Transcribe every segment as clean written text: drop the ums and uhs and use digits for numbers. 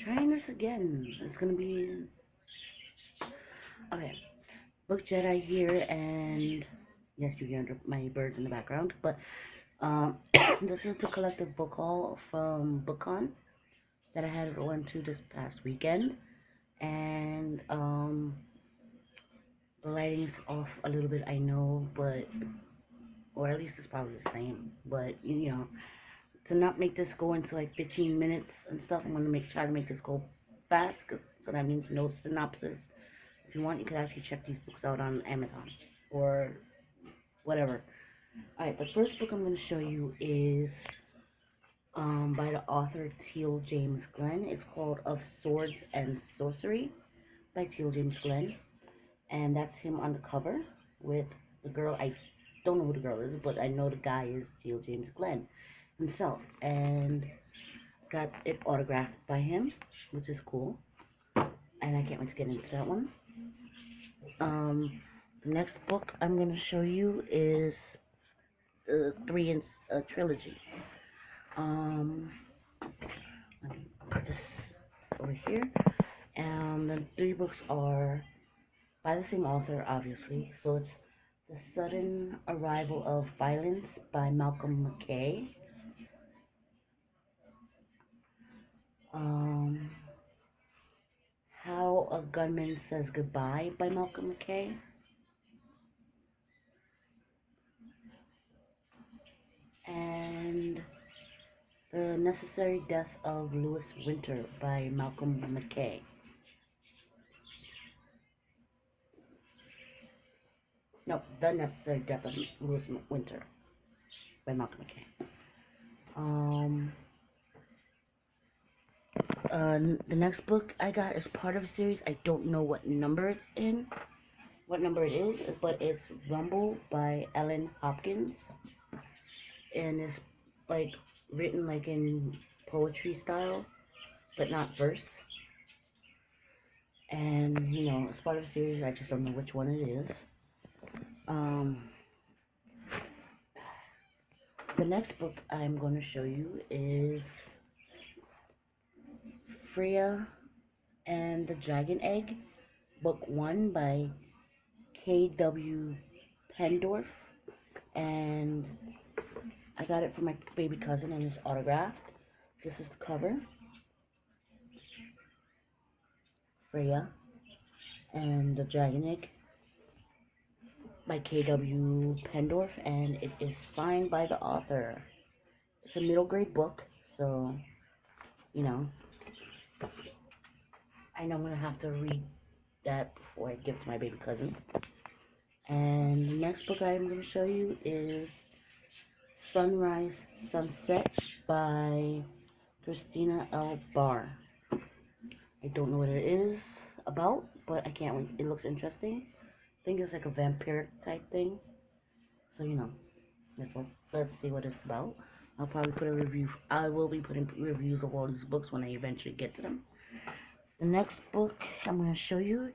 trying this again. It's gonna be okay. Book Jedi here, and yes, you hear my birds in the background. But this is the collective book haul from BookCon that I had went to this past weekend, and the lighting's off a little bit, I know, but or at least it's probably the same. But to not make this go into like 15 minutes and stuff, I'm gonna try to make this go fast. So that means no synopsis. If you want, you could actually check these books out on Amazon or whatever. Alright, the first book I'm going to show you is by the author Teal James Glenn. It's called Of Swords and Sorcery by Teal James Glenn. And that's him on the cover with the girl. I don't know who the girl is, but I know the guy is Teal James Glenn himself. And got it autographed by him, which is cool. And I can't wait to get into that one. The next book I'm going to show you is three in a trilogy. Let me put this over here. And the three books are by the same author, obviously. So it's The Sudden Arrival of Violence by Malcolm McKay. How a Gunman Says Goodbye by Malcolm McKay. And The Necessary Death of Louis Winter by Malcolm McKay. No, The Necessary Death of Louis Winter by Malcolm McKay. The next book I got is part of a series. I don't know what number it's in, what number it is, but it's Rumble by Ellen Hopkins, and it's like written like in poetry style, but not verse. And it's part of a series. I just don't know which one it is. The next book I'm going to show you is Freya and the Dragon Egg, Book 1 by K.W. Pendorf, and I got it from my baby cousin and it's autographed. This is the cover. Freya and the Dragon Egg by K.W. Pendorf, and it is signed by the author. It's a middle grade book, so I know I'm going to have to read that before I give it to my baby cousin. And the next book I'm going to show you is Sunrise Sunset by Christina L. Barr. I don't know what it is about, but I can't wait. It looks interesting. I think it's like a vampire type thing. So, let's see what it's about. I'll probably put a review. I will be putting reviews of all these books when I eventually get to them. The next book I'm going to show you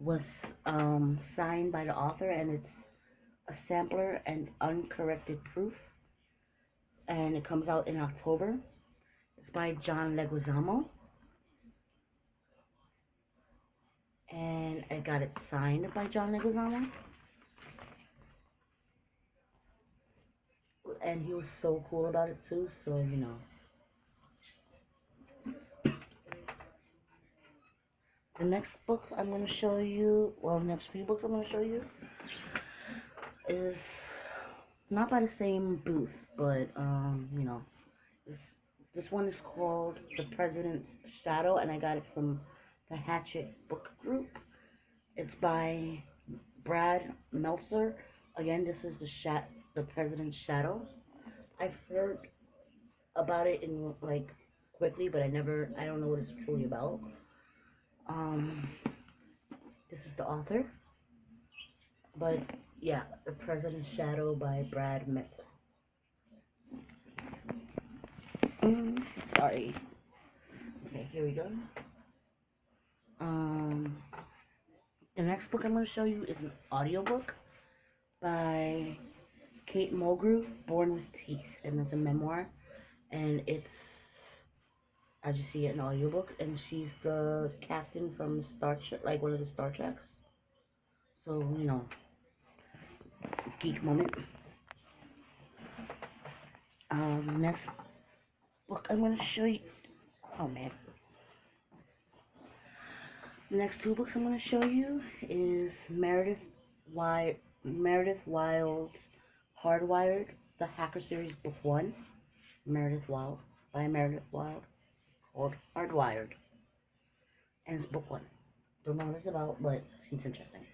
was signed by the author, and it's A Sampler and Uncorrected Proof, and it comes out in October. It's by John Leguizamo, and I got it signed by John Leguizamo, and he was so cool about it too, so The next book I'm going to show you, well, the next few books I'm going to show you is not by the same booth, but, this one is called The President's Shadow, and I got it from the Hatchet Book Group. It's by Brad Meltzer. Again, this is The President's Shadow. I've heard about it in, quickly, but I don't know what it's truly about. This is the author, but yeah, The President's Shadow by Brad Meltzer. Sorry. Okay, here we go. The next book I'm going to show you is an audiobook by Kate Mulgrew, Born with Teeth, and it's a memoir, and it's as you see it in audiobook, and she's the captain from Star Trek, like one of the Star Treks. So, geek moment. Next book I'm gonna show you. Oh man. The next two books I'm gonna show you is Meredith Wild's Hardwired, the Hacker Series, Book 1. Meredith Wild by Meredith Wild, called Hardwired, and it's Book 1. Don't know what it's about, but it seems interesting.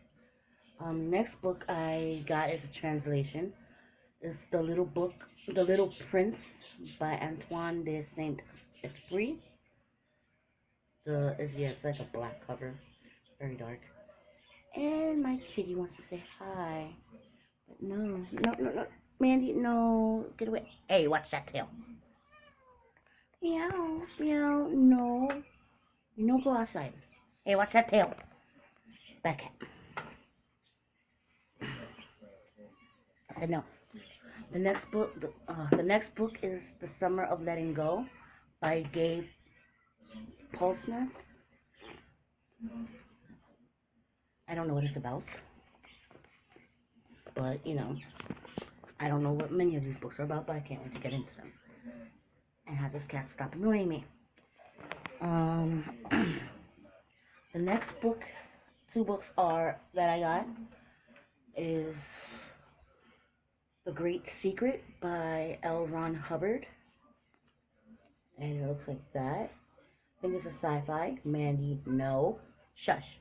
Next book I got is a translation. It's The Little Prince by Antoine de Saint-Exupéry. It's like a black cover, very dark. And my kitty wants to say hi, but no, Mandy, no, get away. Hey, watch that tail. Meow, meow, no, go outside. Hey, watch that tail. Back cat. I said no. The next book is The Summer of Letting Go by Gabe Polsner. I don't know what it's about, but I don't know what many of these books are about, but I can't wait to get into them and have this cat stop annoying me. The next two books that I got is The Great Secret by L. Ron Hubbard, and it looks like that. I think it's a sci-fi. Mandy, no. Shush.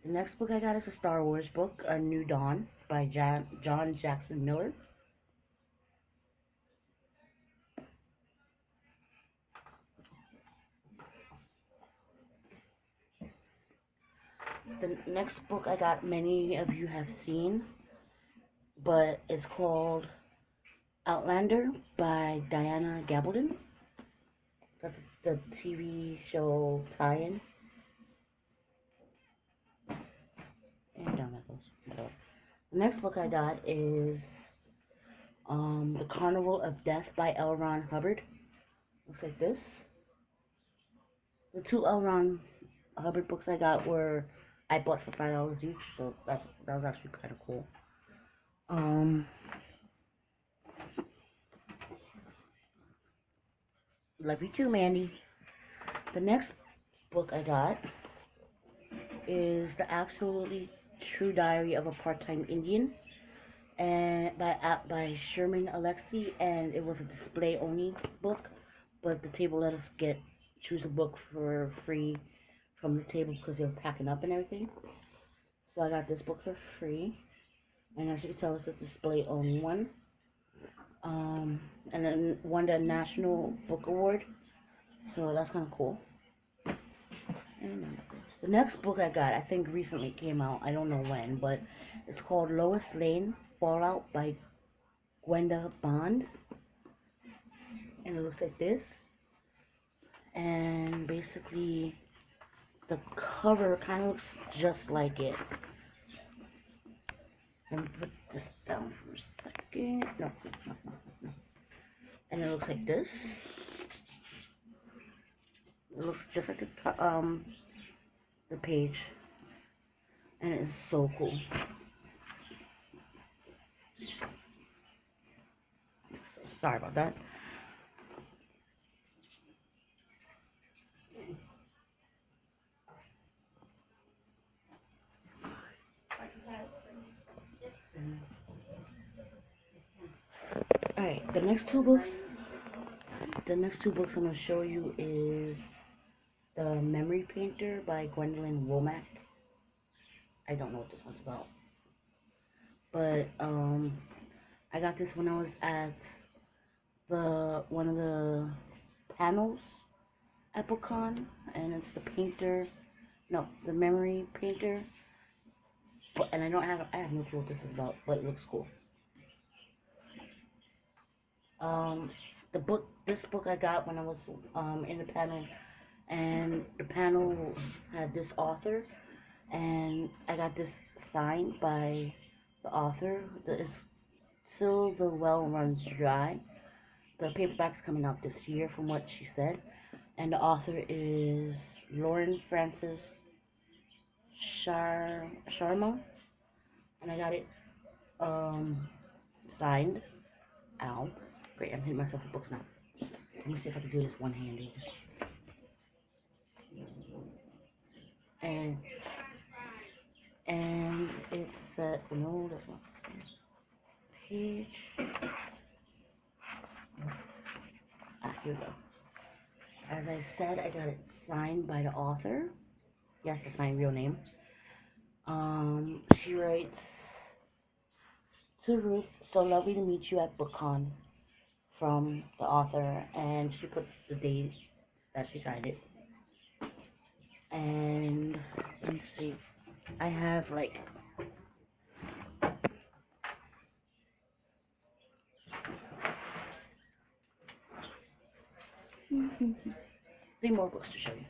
The next book I got is a Star Wars book, A New Dawn by John Jackson Miller. The next book I got, many of you have seen, but it's called Outlander by Diana Gabaldon. That's the TV show tie-in. And down that goes. The next book I got is The Carnival of Death by L. Ron Hubbard. Looks like this. The two L. Ron Hubbard books I got I bought for $5 each, so that was actually kind of cool. Love you too, Mandy. The next book I got is The Absolutely True Diary of a Part-Time Indian, and by Sherman Alexie, and it was a display-only book, but the table let us choose a book for free from the table because they were packing up and everything. So I got this book for free, and as you can tell, it's a display-only one. And then won the National Book Award, so that's kind of cool. And the next book I got, I think recently came out, I don't know when, but it's called Lois Lane Fallout by Gwenda Bond, and it looks like this. And basically, the cover kind of looks just like it. Let me put this down for a second. No. And it looks like this. It looks just like the page, and it is so cool. Sorry about that. Alright, the next two books I'm going to show you is The Memory Painter by Gwendolyn Womack. I don't know what this one's about, but I got this when I was at one of the panels at BookCon, and it's the Memory Painter. And I have no clue what this is about, but it looks cool. This book I got when I was in the panel, and the panel had this author, and I got this signed by the author. It's Till the Well Runs Dry, The paperback's coming out this year, from what she said, and the author is Lauren Francis Sharma, and I got it signed. Ow. Great, I'm hitting myself with books now. Let me see if I can do this one-handed. And it's no, that's not the same page. Here we go. As I said, I got it signed by the author. Yes, that's my real name. She writes, "To Ruth, so lovely to meet you at BookCon," from the author, and she puts the date that she signed it. And let me see, I have like three more books to show you.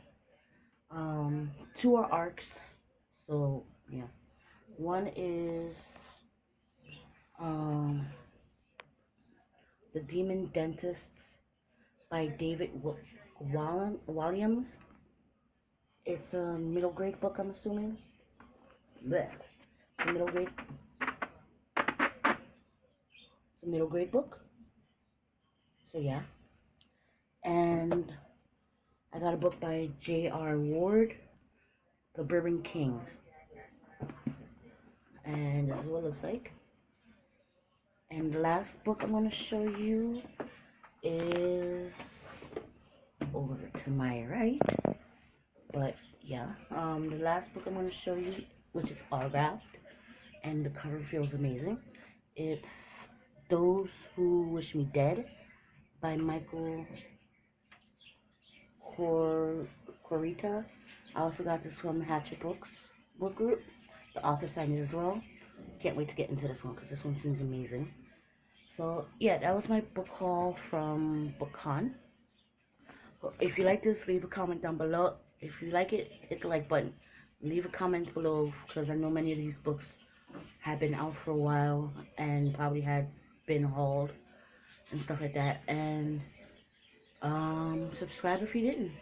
Two are arcs, so yeah. One is The Demon Dentist by David Walliams. It's a middle grade book, I'm assuming. Blech. It's a middle grade. It's a middle grade book. So yeah. And I got a book by J.R. Ward, The Bourbon Kings. And this is what it looks like. And the last book I'm going to show you is over to my right. But yeah, the last book I'm going to show you, which is autographed, and the cover feels amazing. It's Those Who Wish Me Dead by Michael Corita. I also got this from Hatchet Books book group. The author signed it as well. Can't wait to get into this one because this one seems amazing. So yeah, that was my book haul from BookCon. If you like this, leave a comment down below. If you like it, hit the like button. Leave a comment below because I know many of these books have been out for a while and probably had been hauled and stuff like that. And subscribe if you didn't.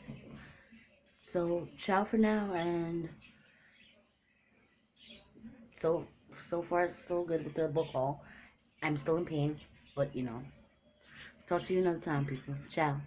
So ciao for now, and so far so good with the book haul. I'm still in pain, but you know. Talk to you another time, people. Ciao.